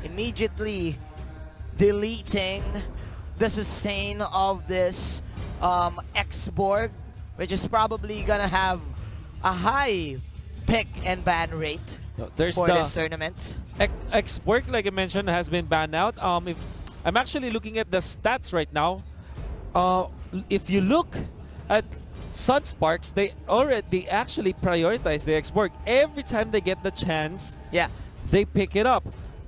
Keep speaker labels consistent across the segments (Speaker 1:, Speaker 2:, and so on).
Speaker 1: immediately deleting the sustain of this X-Borg, which is probably gonna have a high pick and ban rate for this tournament.
Speaker 2: X-Work, like I mentioned, has been banned out. If I'm actually looking at the stats right now. If you look at SUNSPARKS, they actually prioritize the X-Borg. Every time they get the chance, they pick it up.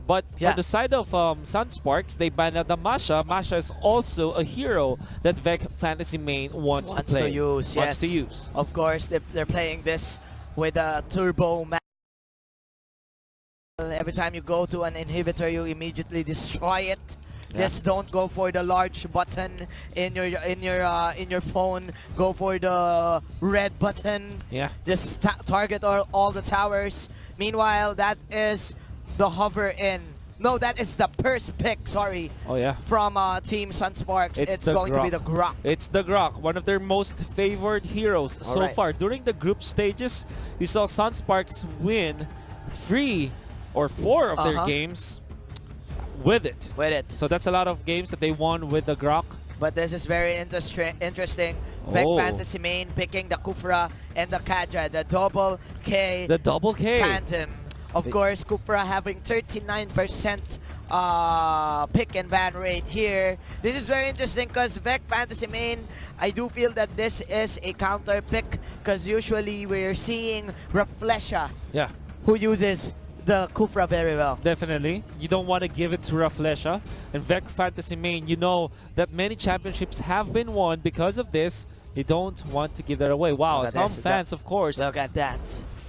Speaker 2: But on the side of SUNSPARKS, they banned out the Masha. Masha is also a hero that VEC Fantasy Main wants to play.
Speaker 1: Wants
Speaker 2: to use.
Speaker 1: Of course, they're playing this with a turbo map. Every time you go to an inhibitor, you immediately destroy it. Just don't go for the large button in your phone. Go for the red button. Just target all the towers. Meanwhile, that is the hover in. No, that is the first pick. Sorry. From Team SUNSPARKS. It's going to be the Grok.
Speaker 2: It's the Grok, one of their most favored heroes so far. During the group stages, we saw SUNSPARKS win 3 or 4 of their games. With it. So that's a lot of games that they won with the Grok.
Speaker 1: But this is very interesting. VEC Fantasy Main picking the Kufra and the Kaja, the double K.
Speaker 2: The double K
Speaker 1: tandem. Of course, Kufra having 39% pick and ban rate here. This is very interesting because VEC Fantasy Main, I do feel that this is a counter pick because usually we're seeing Raflesha, who uses the Kufra very well.
Speaker 2: Definitely. You don't want to give it to Raflesha. And VEC Fantasy Main, you know that many championships have been won because of this. You don't want to give that away. Wow, some fans, of course.
Speaker 1: Look at that.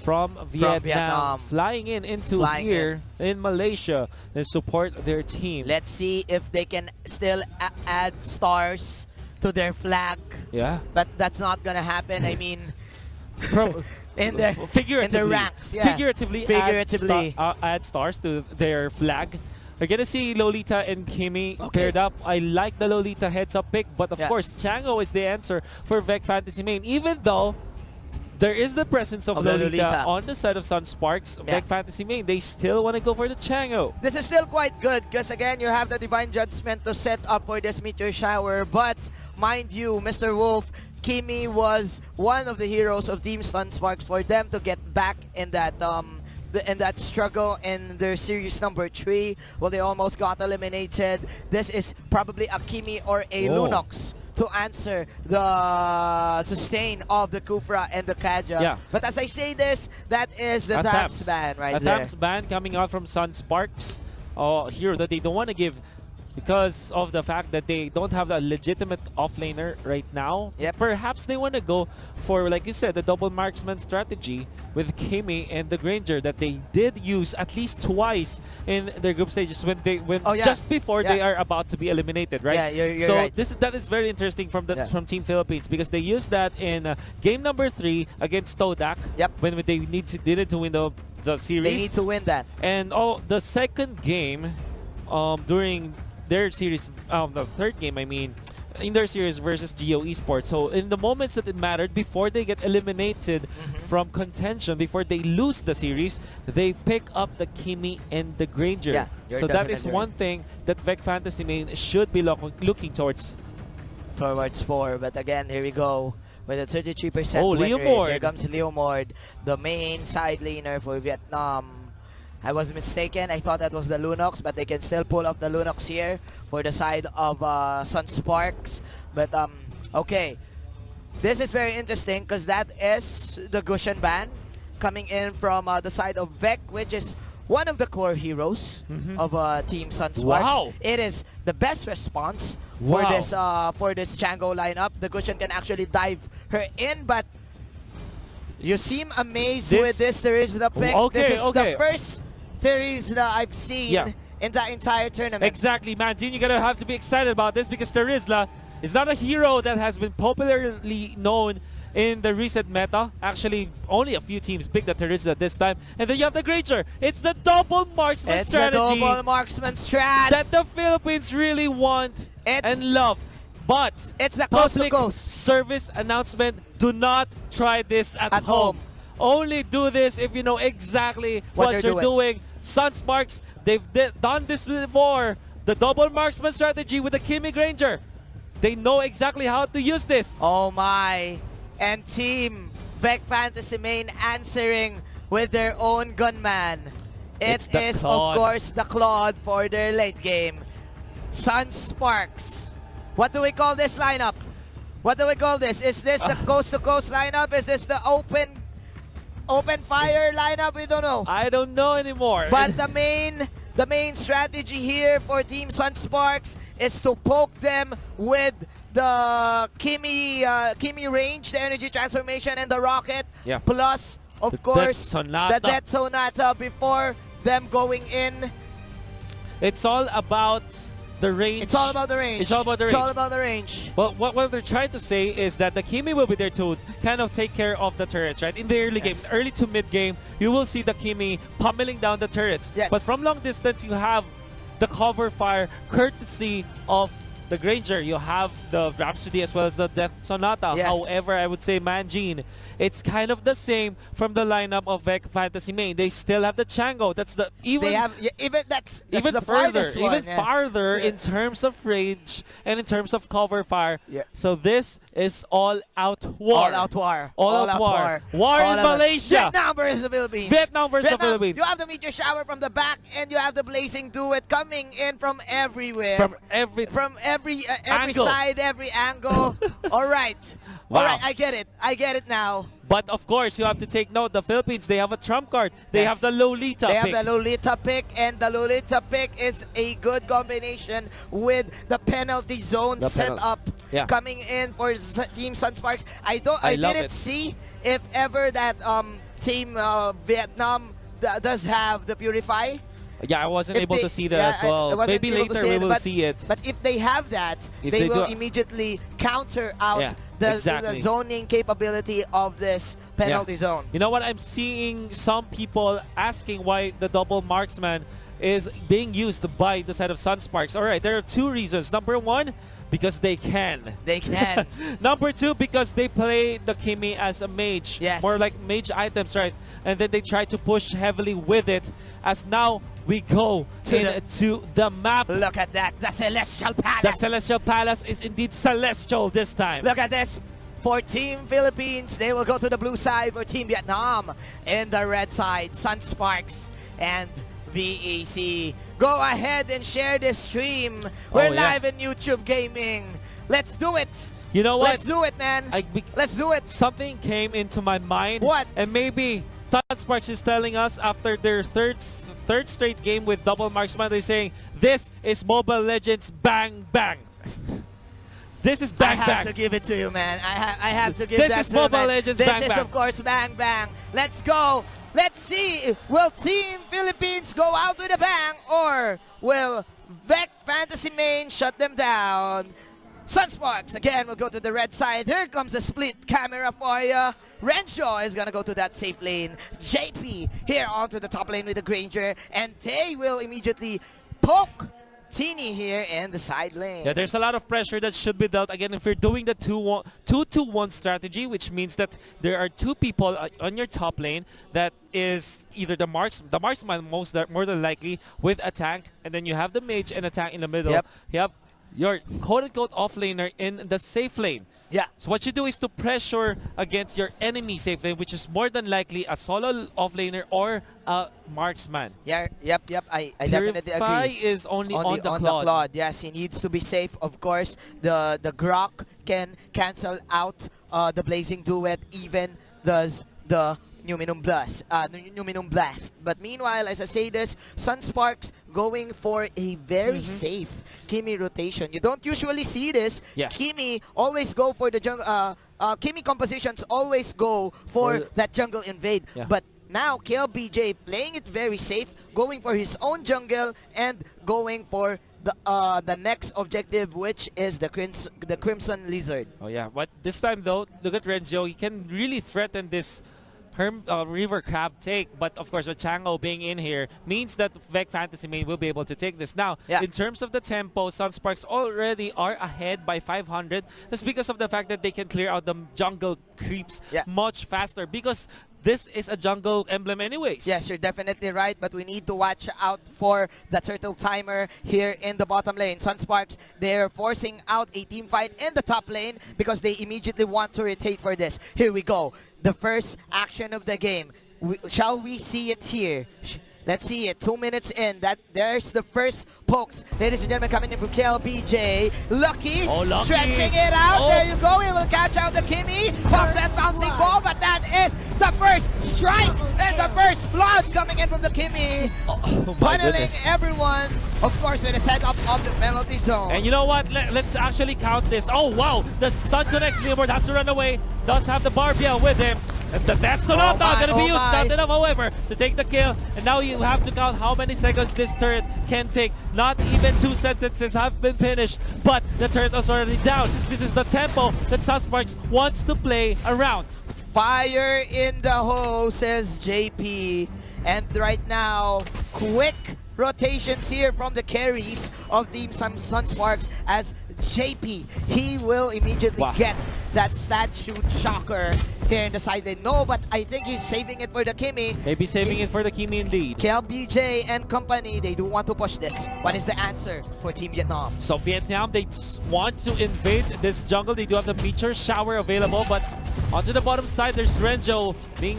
Speaker 2: From Vietnam, flying into here in Malaysia and support their team.
Speaker 1: Let's see if they can still add stars to their flag. But that's not gonna happen. I mean, in their ranks,
Speaker 2: figuratively add stars to their flag. We're gonna see Lolita and Kimi paired up. I like the Lolita heads-up pick, but of course, Chango is the answer for VEC Fantasy Main. Even though there is the presence of Lolita on the side of SUNSPARKS, VEC Fantasy Main, they still want to go for the Chango.
Speaker 1: This is still quite good because again, you have the Divine Judgment to set up for this Meteor Shower. But mind you, Mr. Wolf, Kimi was one of the heroes of Team SUNSPARKS for them to get back in that struggle in their series number 3. Well, they almost got eliminated. This is probably a Kimi or a Lunox to answer the sustain of the Kufra and the Kaja. But as I say this, that is the Taps ban right there.
Speaker 2: A Taps ban coming out from SUNSPARKS. Here that they don't want to give because of the fact that they don't have a legitimate offlaner right now. Perhaps they want to go for, like you said, the double marksman strategy with Kimi and the Granger that they did use at least twice in their group stages when just before they are about to be eliminated, right?
Speaker 1: You're
Speaker 2: so
Speaker 1: right.
Speaker 2: that is very interesting from Team Philippines because they used that in game number 3 against Todak when they needed to win the series.
Speaker 1: They need to win that.
Speaker 2: And the second game during their series, the third game, I mean, in their series versus Geo Esports. So in the moments that it mattered, before they get eliminated from contention, before they lose the series, they pick up the Kimi and the Granger. So that is one thing that VEC Fantasy Main should be looking towards.
Speaker 1: Towards 4, but again, here we go. With a 33% win rate. Here comes Leomord, the main side laner for Vietnam. I was mistaken. I thought that was the Lunox, but they can still pull off the Lunox here for the side of SUNSPARKS. But okay, this is very interesting because that is the Gushan ban coming in from the side of VEC, which is one of the core heroes of Team SUNSPARKS. It is the best response for this Chango lineup. The Gushan can actually dive her in, but you seem amazed with this. There is the pick. This is the first series that I've seen in the entire tournament.
Speaker 2: Exactly, Manjin. You're gonna have to be excited about this because Terizla is not a hero that has been popularly known in the recent meta. Actually, only a few teams picked the Terizla this time. And then you have the Granger. It's the double marksman strategy.
Speaker 1: It's the double marksman strat
Speaker 2: that the Philippines really want and love. But
Speaker 1: it's the
Speaker 2: public service announcement: do not try this at home. Only do this if you know exactly what you're doing. SUNSPARKS They've done this before. The double marksman strategy with the Kimi Granger. They know exactly how to use this.
Speaker 1: Oh my. And Team VEC Fantasy Main answering with their own gunman.
Speaker 2: It's
Speaker 1: It
Speaker 2: the
Speaker 1: is,
Speaker 2: Claude.
Speaker 1: of course, the Claude for their late game. SUNSPARKS. What do we call this lineup? What do we call this? Is this a coast-to-coast lineup? Is this the open fire lineup? We don't know.
Speaker 2: I don't know anymore.
Speaker 1: But the main strategy here for Team SUNSPARKS is to poke them with the Kimi range, the energy transformation, and the rocket.
Speaker 2: Yeah.
Speaker 1: Plus, of
Speaker 2: The
Speaker 1: course,
Speaker 2: Death Sonata.
Speaker 1: the Death Sonata before them going in.
Speaker 2: It's all about the range.
Speaker 1: It's all about the range.
Speaker 2: It's all about the
Speaker 1: It's
Speaker 2: range.
Speaker 1: all about the range.
Speaker 2: Well, what they're trying to say is that the Kimi will be there to kind of take care of the turrets, right? In the early game,
Speaker 1: Yes.
Speaker 2: early to mid game, you will see the Kimi pummeling down the turrets.
Speaker 1: Yes.
Speaker 2: But from long distance, you have the cover fire courtesy of the Granger. You have the Rhapsody as well as the Death Sonata.
Speaker 1: Yes.
Speaker 2: However, I would say Manjin, it's kind of the same from the lineup of VEC Fantasy Main. They still have the Chango. That's the
Speaker 1: They have even that's
Speaker 2: even
Speaker 1: the
Speaker 2: further,
Speaker 1: farthest one,
Speaker 2: even
Speaker 1: yeah.
Speaker 2: farther
Speaker 1: Yeah.
Speaker 2: in terms of range and in terms of cover fire.
Speaker 1: Yeah.
Speaker 2: So this is all out war.
Speaker 1: All out war.
Speaker 2: All out war. War in
Speaker 1: All out war.
Speaker 2: Malaysia.
Speaker 1: Vietnam versus the Philippines.
Speaker 2: Vietnam versus the Philippines.
Speaker 1: You have the meteor shower from the back, and you have the blazing duet coming in from everywhere.
Speaker 2: From every
Speaker 1: From every
Speaker 2: Angle.
Speaker 1: side, every angle. All right.
Speaker 2: Wow.
Speaker 1: All right, I get it. I get it now.
Speaker 2: But of course, you have to take note, the Philippines, they have a trump card. They
Speaker 1: Yes.
Speaker 2: have the Lolita
Speaker 1: They
Speaker 2: pick.
Speaker 1: have the Lolita pick, and the Lolita pick is a good combination with the penalty zone
Speaker 2: The
Speaker 1: setup
Speaker 2: Yeah.
Speaker 1: coming in for Team SUNSPARKS. I
Speaker 2: love
Speaker 1: didn't
Speaker 2: it.
Speaker 1: see if ever that Team Vietnam does have the Purify.
Speaker 2: Yeah, I wasn't
Speaker 1: If
Speaker 2: able
Speaker 1: they-
Speaker 2: to see that
Speaker 1: yeah,
Speaker 2: as
Speaker 1: I
Speaker 2: well.
Speaker 1: wasn't
Speaker 2: Maybe
Speaker 1: able to
Speaker 2: later
Speaker 1: see
Speaker 2: we
Speaker 1: it,
Speaker 2: will
Speaker 1: but-
Speaker 2: see it.
Speaker 1: But if they have that,
Speaker 2: If
Speaker 1: they
Speaker 2: they
Speaker 1: will
Speaker 2: do-
Speaker 1: immediately counter out
Speaker 2: Yeah,
Speaker 1: the
Speaker 2: exactly.
Speaker 1: zoning capability of this penalty zone.
Speaker 2: You know what? I'm seeing some people asking why the double marksman is being used by the side of SUNSPARKS. All right, there are two reasons. Number one, because they can.
Speaker 1: They can.
Speaker 2: Number two, because they play the Kimi as a mage.
Speaker 1: Yes.
Speaker 2: More like mage items, right? And then they try to push heavily with it. As now we go to the map.
Speaker 1: Look at that, the Celestial Palace.
Speaker 2: The Celestial Palace is indeed celestial this time.
Speaker 1: Look at this. For Team Philippines, they will go to the blue side. For Team Vietnam, in the red side, SUNSPARKS and VEC. Go ahead and share this stream. We're
Speaker 2: Oh, yeah.
Speaker 1: live in YouTube Gaming. Let's do it.
Speaker 2: You know what?
Speaker 1: Let's do it, man. Let's do it.
Speaker 2: Something came into my mind.
Speaker 1: What?
Speaker 2: And maybe SUNSPARKS is telling us after their third straight game with double marksman, they're saying, this is Mobile Legends Bang Bang. This is Bang
Speaker 1: I have
Speaker 2: Bang.
Speaker 1: to give it to you, man. I have to give
Speaker 2: This
Speaker 1: that
Speaker 2: is
Speaker 1: to you,
Speaker 2: Mobile
Speaker 1: man.
Speaker 2: Legends
Speaker 1: This
Speaker 2: Bang
Speaker 1: is,
Speaker 2: Bang.
Speaker 1: of course, Bang Bang. Let's go. Let's see. Will Team Philippines go out with a bang, or will VEC Fantasy Main shut them down? SUNSPARKS again will go to the red side. Here comes the split camera for you. Renshaw is gonna go to that safe lane. JP here onto the top lane with the Granger, and they will immediately poke Teeny here in the side lane.
Speaker 2: Yeah, there's a lot of pressure that should be dealt. Again, if you're doing the 2-2-1 strategy, which means that there are two people on your top lane that is either the marksman more than likely with a tank, and then you have the mage and a tank in the middle.
Speaker 1: Yep.
Speaker 2: You have your quote-unquote offlaner in the safe lane.
Speaker 1: Yeah.
Speaker 2: So what you do is to pressure against your enemy safe lane, which is more than likely a solo offlaner or a marksman.
Speaker 1: Yeah, yep. I definitely
Speaker 2: Purify
Speaker 1: agree.
Speaker 2: is only on the
Speaker 1: the
Speaker 2: Claude.
Speaker 1: Claude. Yes, he needs to be safe. Of course, the Grok can cancel out the Blazing Duet, even does the Numinum Blast. But meanwhile, as I say this, SUNSPARKS going for a very safe Kimi rotation. You don't usually see this.
Speaker 2: Yeah.
Speaker 1: Kimi always go for the jungle. Kimi compositions always go for that jungle invade.
Speaker 2: Yeah.
Speaker 1: But now KLBJ playing it very safe, going for his own jungle and going for the next objective, which is the Crimson Lizard.
Speaker 2: Oh yeah, but this time though, look at Renzo. He can really threaten this River Crab take, but of course with Chango being in here means that VEC Fantasy Main will be able to take this. Now,
Speaker 1: Yeah.
Speaker 2: in terms of the tempo, SUNSPARKS already are ahead by 500. That's because of the fact that they can clear out the jungle creeps
Speaker 1: Yeah.
Speaker 2: much faster, because this is a jungle emblem anyways.
Speaker 1: Yes, you're definitely right, but we need to watch out for the turtle timer here in the bottom lane. SUNSPARKS, they're forcing out a team fight in the top lane because they immediately want to rotate for this. Here we go. The first action of the game. Shall we see it here? Let's see it. 2 minutes in. There's the first pokes. Ladies and gentlemen, coming in from KLBJ. Lucky,
Speaker 2: Lucky.
Speaker 1: stretching it out. There you go. He will catch out the Kimmy. Pops that bouncing ball, but that is the first strike and the first blood coming in from the Kimmy. Funneling everyone, of course, with a setup of the penalty zone.
Speaker 2: And you know what? Let's actually count this. Oh, wow. The stun connects. Leomord has to run away. Does have the Barbia with him. And the Death Sonata gonna be used. Not enough, however, to take the kill. And now you have to count how many seconds this turret can take. Not even 2 sentences have been finished, but the turret is already down. This is the tempo that SUNSPARKS wants to play around.
Speaker 1: Fire in the hole, says JP. And right now, quick rotations here from the carries of Team SUNSPARKS as JP. He will immediately get that statue shocker here in the side lane. No, but I think he's saving it for the Kimmy.
Speaker 2: Maybe saving it for the Kimmy indeed.
Speaker 1: KLBJ and company, they do want to push this. What is the answer for Team Vietnam?
Speaker 2: So Vietnam, they want to invade this jungle. They do have the meteor shower available, but onto the bottom side, there's Renzo being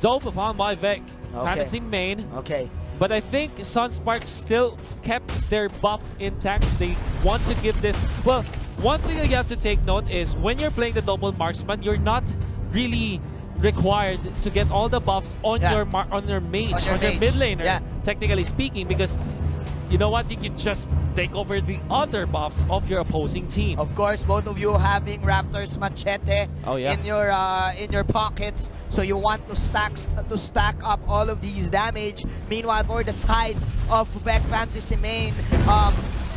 Speaker 2: dove upon by VEC. Fantasy main.
Speaker 1: Okay.
Speaker 2: But I think SUNSPARKS still kept their buff intact. They want to give this... Well, one thing that you have to take note is when you're playing the double marksman, you're not really required to get all the buffs on your mage, on your mid laner, technically speaking, because you know what? You can just take over the other buffs of your opposing team.
Speaker 1: Of course, both of you having Raptor's Machete in your pockets, so you want to stack up all of these damage. Meanwhile, for the side of VEC Fantasy main,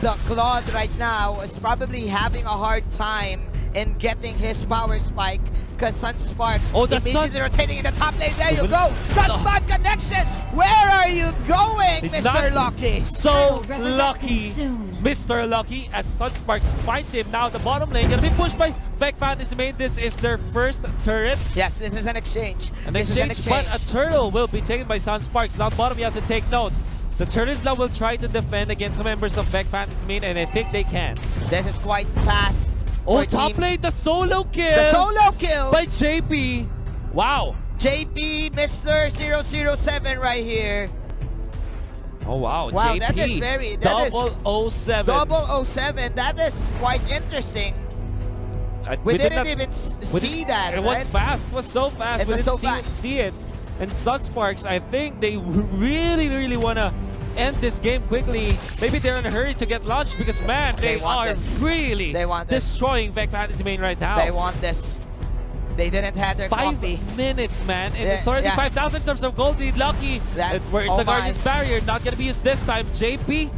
Speaker 1: the Claude right now is probably having a hard time in getting his power spike because SUNSPARKS immediately rotating in the top lane. There you go. The stun connection. Where are you going, Mr. Lucky?
Speaker 2: So lucky, Mr. Lucky, as SUNSPARKS finds him. Now the bottom lane gonna be pushed by VEC Fantasy main. This is their first turret.
Speaker 1: Yes, this is an exchange.
Speaker 2: But a turtle will be taken by SUNSPARKS. Down bottom, you have to take note. The turtles now will try to defend against some members of VEC Fantasy main, and I think they can.
Speaker 1: This is quite fast.
Speaker 2: Oh, top lane, the solo kill!
Speaker 1: The solo kill!
Speaker 2: By JP. Wow.
Speaker 1: JP, Mr. 007 right here.
Speaker 2: Oh, wow.
Speaker 1: Wow,
Speaker 2: JP.
Speaker 1: that is very... 007. That is quite interesting. We didn't even see that,
Speaker 2: It was fast. It was so fast.
Speaker 1: It was so fast.
Speaker 2: See it. And SUNSPARKS, I think they really want to end this game quickly. Maybe they're in a hurry to get launched because, man, they are really destroying VEC Fantasy main right now.
Speaker 1: They want this. They didn't have their
Speaker 2: 5
Speaker 1: coffee.
Speaker 2: minutes, man. And it's already 5,000 in terms of gold lead. Lucky. We're in the Guardian's Barrier. Not going to be used this time. JP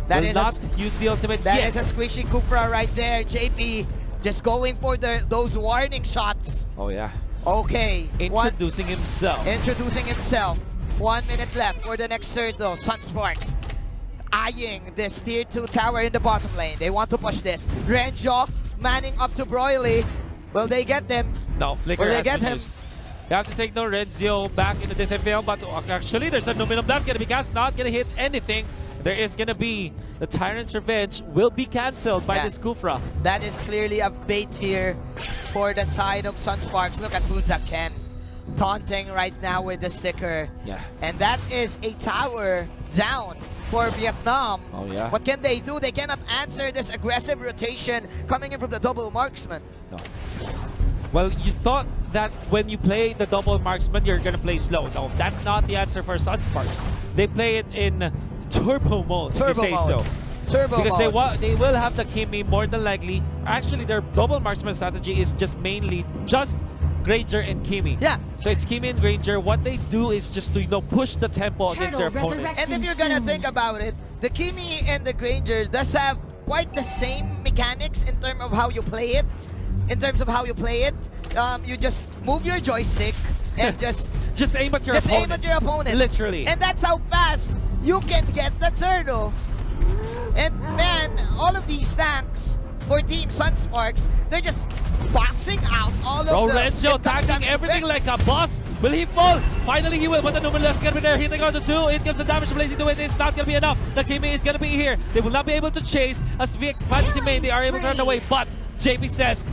Speaker 2: will not use the ultimate
Speaker 1: yet. That is a squishy Kufra right there. JP just going for those warning shots.
Speaker 2: Oh, yeah.
Speaker 1: Okay.
Speaker 2: Introducing himself.
Speaker 1: 1 minute left for the next turtle. SUNSPARKS eyeing this tier 2 tower in the bottom lane. They want to push this. Renjo manning up to Broily. Will they get them?
Speaker 2: No, Flicker
Speaker 1: Will they get him?
Speaker 2: Used. You have to take no Renzo back into this FPL, but actually there's no Numinum Blast gonna be cast, not gonna hit anything. There is gonna be the Tyrant's Revenge will be cancelled by this Kufra.
Speaker 1: That is clearly a bait here for the side of SUNSPARKS. Look at Buzaken taunting right now with the sticker.
Speaker 2: Yeah.
Speaker 1: And that is a tower down for Vietnam.
Speaker 2: Oh yeah.
Speaker 1: What can they do? They cannot answer this aggressive rotation coming in from the double marksman.
Speaker 2: No. Well, you thought that when you play the double marksman, you're gonna play slow. No, that's not the answer for SUNSPARKS. They play it in turbo mode, if you say so. Because they will have the Kimmy more than likely. Actually, their double marksman strategy is just mainly just Granger and Kimmy.
Speaker 1: Yeah.
Speaker 2: So it's Kimmy and Granger. What they do is just to push the tempo against their opponents.
Speaker 1: And if you're gonna think about it, the Kimmy and the Granger does have quite the same mechanics in terms of how you play it. You just move your joystick and just
Speaker 2: aim at your opponent. Literally.
Speaker 1: And that's how fast you can get the turtle. And man, all of these tanks for Team SUNSPARKS, they're just boxing out all of the...
Speaker 2: Renzo attacking everything like a boss. Will he fall? Finally he will, but the Numerous is going to be there. Hitting on the 2. It gives the damage blazing to it. It's not going to be enough. The Kimi is going to be here. They will not be able to chase as VEC Fantasy Main. They are able to run away, but JP says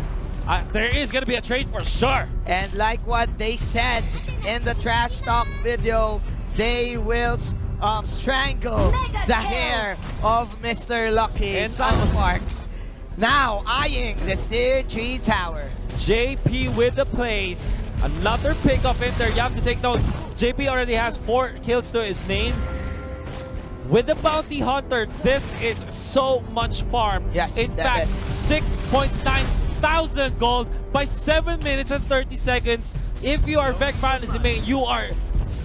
Speaker 2: there is going to be a trade for sure.
Speaker 1: And like what they said in the trash talk video, they will strangle the hair of Mr. Lucky.
Speaker 2: And
Speaker 1: SUNSPARKS now eyeing this tier 3 tower.
Speaker 2: JP with the plays. Another pick up in there. You have to take note. JP already has 4 kills to his name. With the Bounty Hunter, this is so much farm.
Speaker 1: Yes,
Speaker 2: in fact, 6.9 thousand gold by 7 minutes and 30 seconds. If you are VEC Fantasy Main, you are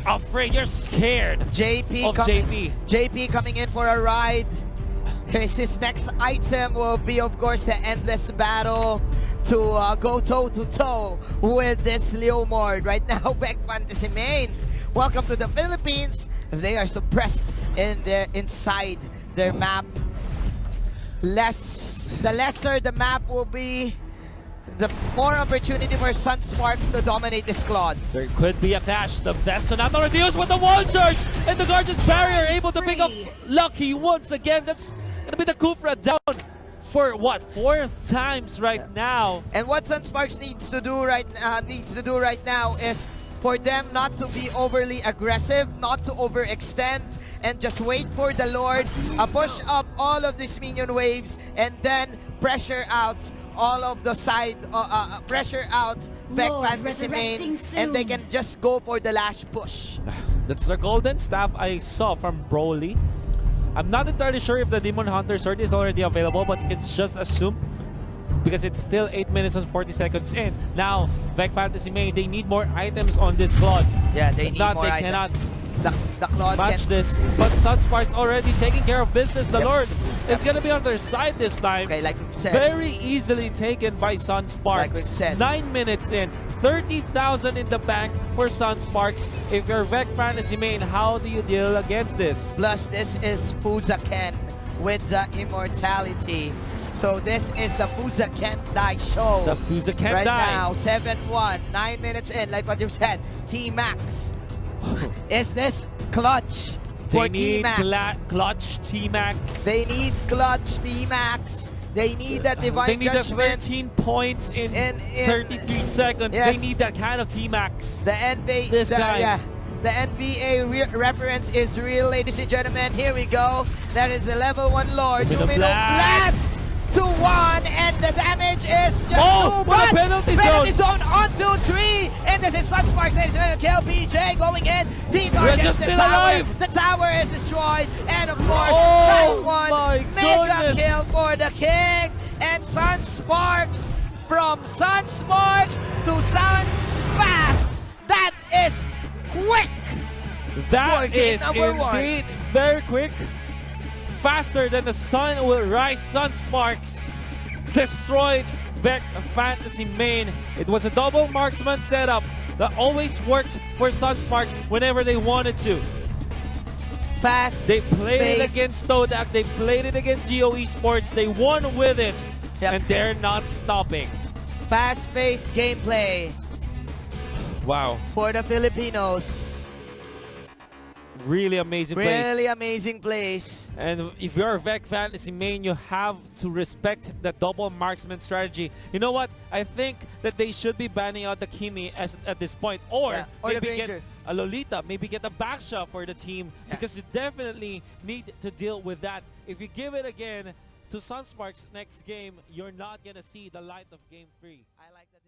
Speaker 2: afraid, you're scared
Speaker 1: JP coming in for a ride. His next item will be, of course, the endless battle to go toe-to-toe with this Leomord. Right now, VEC Fantasy Main, welcome to the Philippines, as they are suppressed inside their map. The lesser the map will be, the more opportunity for SUNSPARKS to dominate this Claude.
Speaker 2: There could be a clash. The Sonata reduced with the wall charge, and the Gorgeous Barrier able to pick up Lucky once again. That's gonna be the Kufra down for what, 4th times right now.
Speaker 1: And what SUNSPARKS needs to do right now is for them not to be overly aggressive, not to overextend, and just wait for the Lord, push up all of these minion waves, and then pressure out all of the side, pressure out VEC Fantasy Main, and they can just go for the last push.
Speaker 2: That's the golden staff I saw from Broly. I'm not entirely sure if the Demon Hunter sword is already available, but you can just assume because it's still 8 minutes and 40 seconds in. Now, VEC Fantasy Main, they need more items on this Claude.
Speaker 1: Yeah, they need more items.
Speaker 2: Cannot
Speaker 1: the Claude
Speaker 2: match this, but SUNSPARKS already taking care of business. The Lord is going to be on their side this time.
Speaker 1: Okay, like we've said.
Speaker 2: Very easily taken by SUNSPARKS.
Speaker 1: Like we've said.
Speaker 2: 9 minutes in, 30,000 in the bank for SUNSPARKS. If you're VEC Fantasy Main, how do you deal against this?
Speaker 1: Plus, this is Fuzaken with the immortality. So this is the Fuzaken Die show.
Speaker 2: The Fuzaken
Speaker 1: right
Speaker 2: Die.
Speaker 1: Now, 7-1, 9 minutes in, like what you said. T-Max. Is this clutch for T-Max?
Speaker 2: They need clutch T-Max.
Speaker 1: They need clutch T-Max. They need that divine
Speaker 2: They need
Speaker 1: judgment.
Speaker 2: 13 points in 33 seconds.
Speaker 1: Yes.
Speaker 2: They need that kind of T-Max.
Speaker 1: The NBA reference is real, ladies and gentlemen. Here we go. That is the level 1 Lord. Lumino blast to 1, and the damage is just too much.
Speaker 2: Penalty
Speaker 1: zone on 2-3, and this is SUNSPARKS. Ladies and gentlemen, kill PJ going in. We're
Speaker 2: just still alive.
Speaker 1: The tower is destroyed, and of course, one mega kill for the king, and SUNSPARKS from SUNSPARKS to SUNFast. That is quick.
Speaker 2: That is indeed very quick. Faster than the sun will rise. SUNSPARKS destroyed VEC Fantasy Main. It was a double marksman setup that always worked for SUNSPARKS whenever they wanted to.
Speaker 1: Fast.
Speaker 2: They played it against Todak. They played it against Geo Esports. They won with it, and they're not stopping.
Speaker 1: Fast-paced gameplay.
Speaker 2: Wow.
Speaker 1: For the Filipinos.
Speaker 2: Really amazing plays.
Speaker 1: Really amazing plays.
Speaker 2: And if you're a VEC Fantasy Main, you have to respect the double marksman strategy. You know what? I think that they should be banning out the Kimi at this point. Or maybe get a Lolita, maybe get a backshot for the team. Because you definitely need to deal with that. If you give it again to SUNSPARKS next game, you're not going to see the light of Game 3.
Speaker 1: I like that.